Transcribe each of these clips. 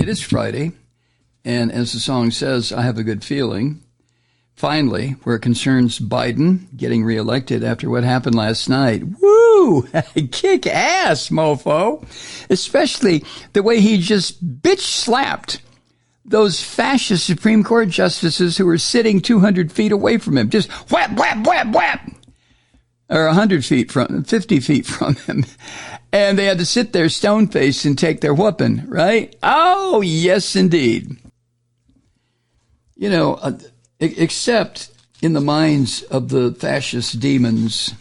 It is Friday, and as the song says, I have a good feeling. Finally, where it concerns Biden getting reelected after what happened last night. Woo! Kick ass, mofo. Especially the way he just bitch slapped those fascist Supreme Court justices who were sitting 200 feet away from him. Just whap, whap, whap, whap. Or 100 feet from, 50 feet from him. And they had to sit there stone-faced and take their whooping, right? Oh, yes, indeed. You know, except in the minds of the fascist demons,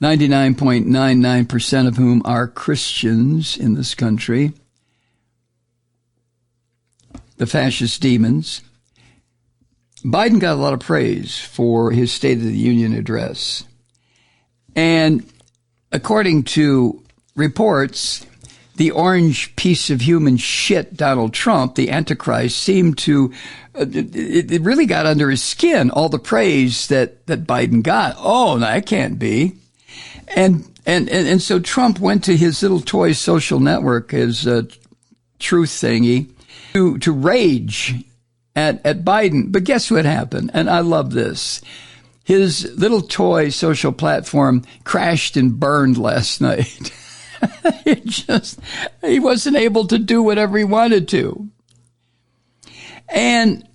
99.99% of whom are Christians in this country, the fascist demons, Biden got a lot of praise for his State of the Union address. And according to reports, the orange piece of human shit, Donald Trump, the Antichrist, seemed to, it really got under his skin, all the praise that Biden got. Oh, that can't be. And so Trump went to his little toy social network, his truth thingy, to rage at Biden. But guess what happened? And I love this. His little toy social platform crashed and burned last night. He wasn't able to do whatever he wanted to. And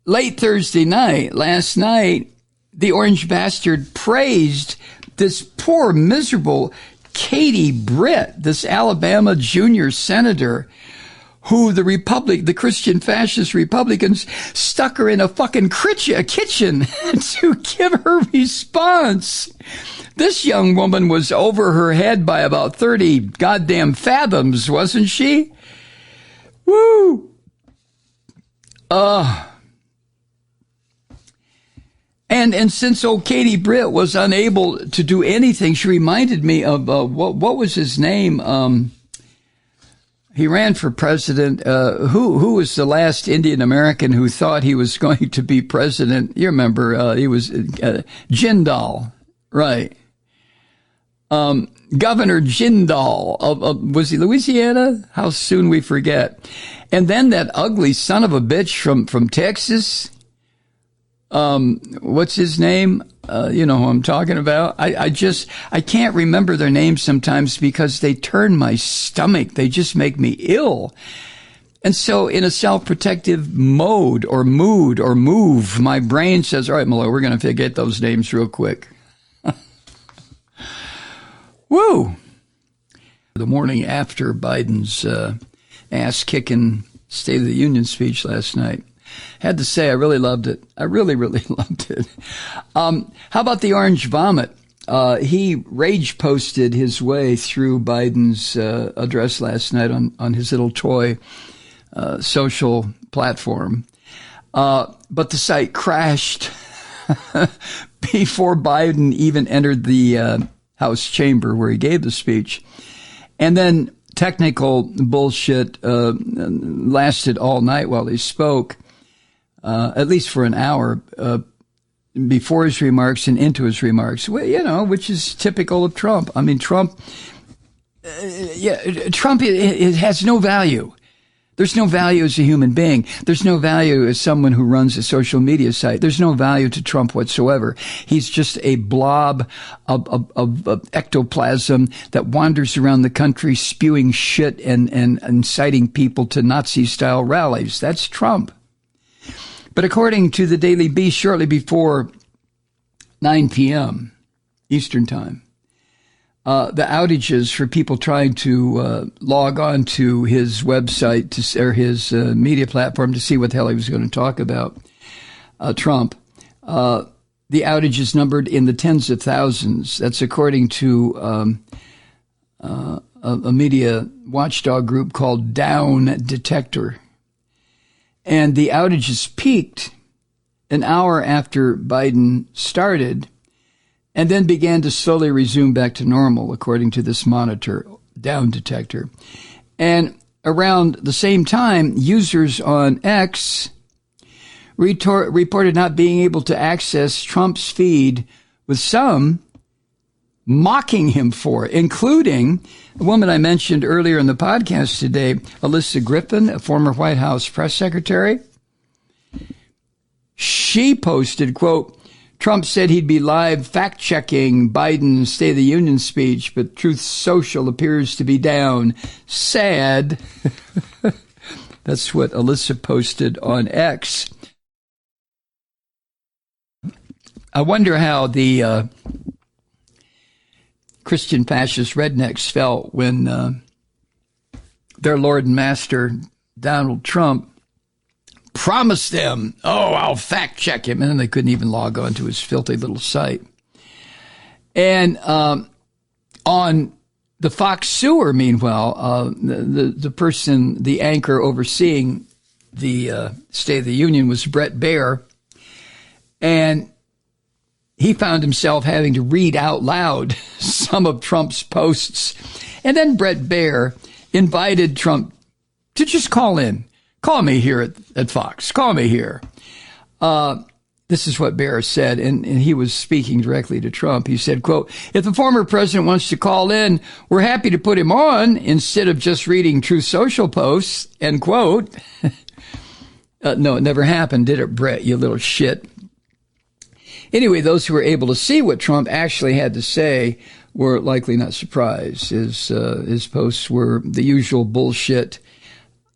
late Thursday night, last night, the orange bastard praised this poor, miserable Katie Britt, this Alabama junior senator, who the Christian fascist Republicans stuck her in a fucking kitchen to give her response. This young woman was over her head by about 30 goddamn fathoms, wasn't she? Woo! And since old Katie Britt was unable to do anything, she reminded me of, what was his name? He ran for president. Who was the last Indian American who thought he was going to be president? You remember, he was Jindal, right? Governor Jindal was he Louisiana? How soon we forget. And then that ugly son of a bitch from Texas. What's his name? You know who I'm talking about. I can't remember their names sometimes because they turn my stomach. They just make me ill. And so in a self-protective mode or mood or move, my brain says, all right, Malloy, we're going to forget those names real quick. Woo! The morning after Biden's ass-kicking State of the Union speech last night, had to say I really loved it. I really, really loved it. How about the orange vomit? He rage posted his way through Biden's address last night on his little toy social platform. But the site crashed before Biden even entered the House chamber where he gave the speech. And then technical bullshit lasted all night while he spoke. At least for an hour, before his remarks and into his remarks, you know, which is typical of Trump. I mean, Trump it has no value. There's no value as a human being. There's no value as someone who runs a social media site. There's no value to Trump whatsoever. He's just a blob of ectoplasm that wanders around the country spewing shit and inciting people to Nazi-style rallies. That's Trump. But according to the Daily Beast, shortly before 9 p.m. Eastern Time, the outages for people trying to log on to his website or his media platform to see what the hell he was going to talk about, Trump, the outages numbered in the tens of thousands. That's according to a media watchdog group called Down Detector. And the outages peaked an hour after Biden started and then began to slowly resume back to normal, according to this monitor, Down Detector. And around the same time, users on X reported not being able to access Trump's feed, with some mocking him for it, including the woman I mentioned earlier in the podcast today, Alyssa Griffin, a former White House press secretary. She posted, quote, Trump said he'd be live fact-checking Biden's State of the Union speech, but Truth Social appears to be down. Sad. That's what Alyssa posted on X. I wonder how the Christian fascist rednecks felt when their Lord and Master, Donald Trump, promised them, oh, I'll fact check him. And then they couldn't even log on to his filthy little site. And on the Fox sewer, meanwhile, the person, the anchor overseeing the State of the Union was Brett Baer. And he found himself having to read out loud some of Trump's posts. And then Brett Baer invited Trump to just call in. Call me here at Fox. Call me here. This is what Baer said, and he was speaking directly to Trump. He said, quote, if the former president wants to call in, we're happy to put him on instead of just reading Truth Social posts, end quote. No, it never happened, did it, Brett, you little shit? Anyway, those who were able to see what Trump actually had to say were likely not surprised. His posts were the usual bullshit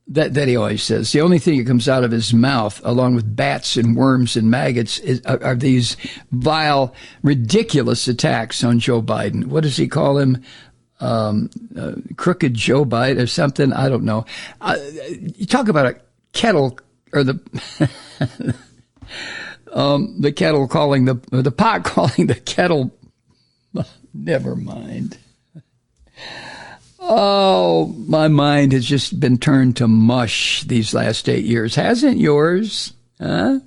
that he always says. The only thing that comes out of his mouth, along with bats and worms and maggots, are these vile, ridiculous attacks on Joe Biden. What does he call him? Crooked Joe Biden or something? I don't know. You talk about a kettle, or the kettle calling the pot calling the kettle. Never mind. Oh, my mind has just been turned to mush these last 8 years. Hasn't yours? Huh?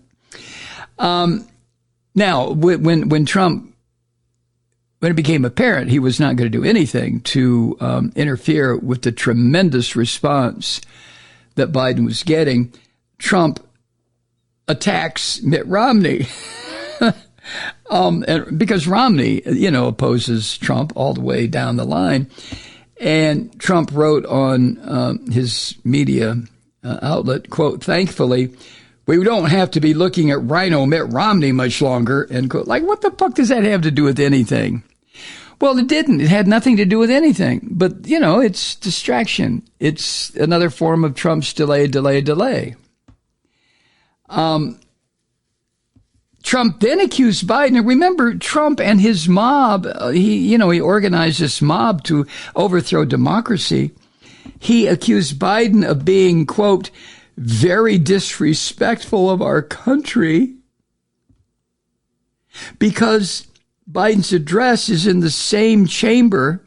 Now, when Trump, when it became apparent he was not going to do anything to interfere with the tremendous response that Biden was getting, Trump attacks Mitt Romney. And because Romney, opposes Trump all the way down the line. And Trump wrote on his media outlet, quote, thankfully, we don't have to be looking at Rhino Mitt Romney much longer, end quote. Like, what the fuck does that have to do with anything? Well, it didn't. It had nothing to do with anything. But, it's distraction. It's another form of Trump's delay. Trump then accused Biden. And remember, Trump and his mob, he organized this mob to overthrow democracy. He accused Biden of being, quote, very disrespectful of our country because Biden's address is in the same chamber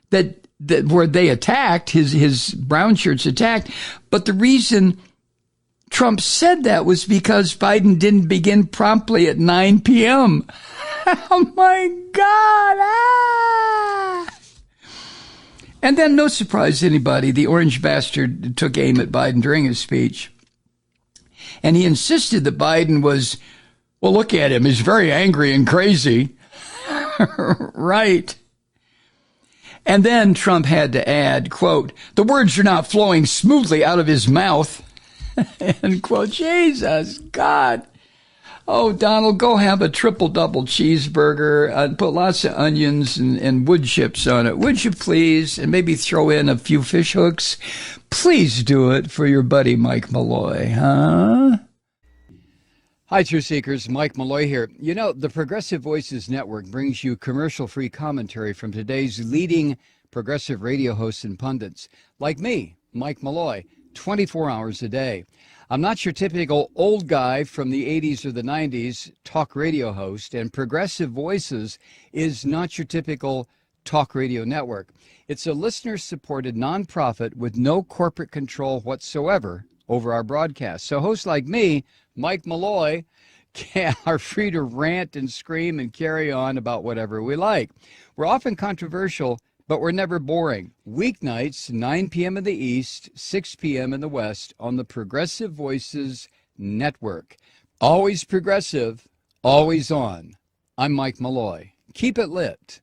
that where they attacked, his brown shirts attacked. But the reason Trump said that was because Biden didn't begin promptly at 9 p.m. Oh, my God. And then, no surprise to anybody, the orange bastard took aim at Biden during his speech. And he insisted that Biden was, well, look at him. He's very angry and crazy. Right. And then Trump had to add, quote, the words are not flowing smoothly out of his mouth. End quote. Jesus, God. Oh, Donald, go have a triple-double cheeseburger and put lots of onions and wood chips on it. Would you please? And maybe throw in a few fish hooks. Please do it for your buddy Mike Malloy, huh? Hi, Truth Seekers. Mike Malloy here. The Progressive Voices Network brings you commercial-free commentary from today's leading progressive radio hosts and pundits, like me, Mike Malloy, 24 hours a day. I'm not your typical old guy from the 80s or the 90s talk radio host, and Progressive Voices is not your typical talk radio network. It's a listener-supported nonprofit with no corporate control whatsoever over our broadcast. So hosts like me, Mike Malloy, are free to rant and scream and carry on about whatever we like. We're often controversial, but we're never boring. Weeknights, 9 p.m. in the East, 6 p.m. in the West on the Progressive Voices Network. Always progressive, always on. I'm Mike Malloy. Keep it lit.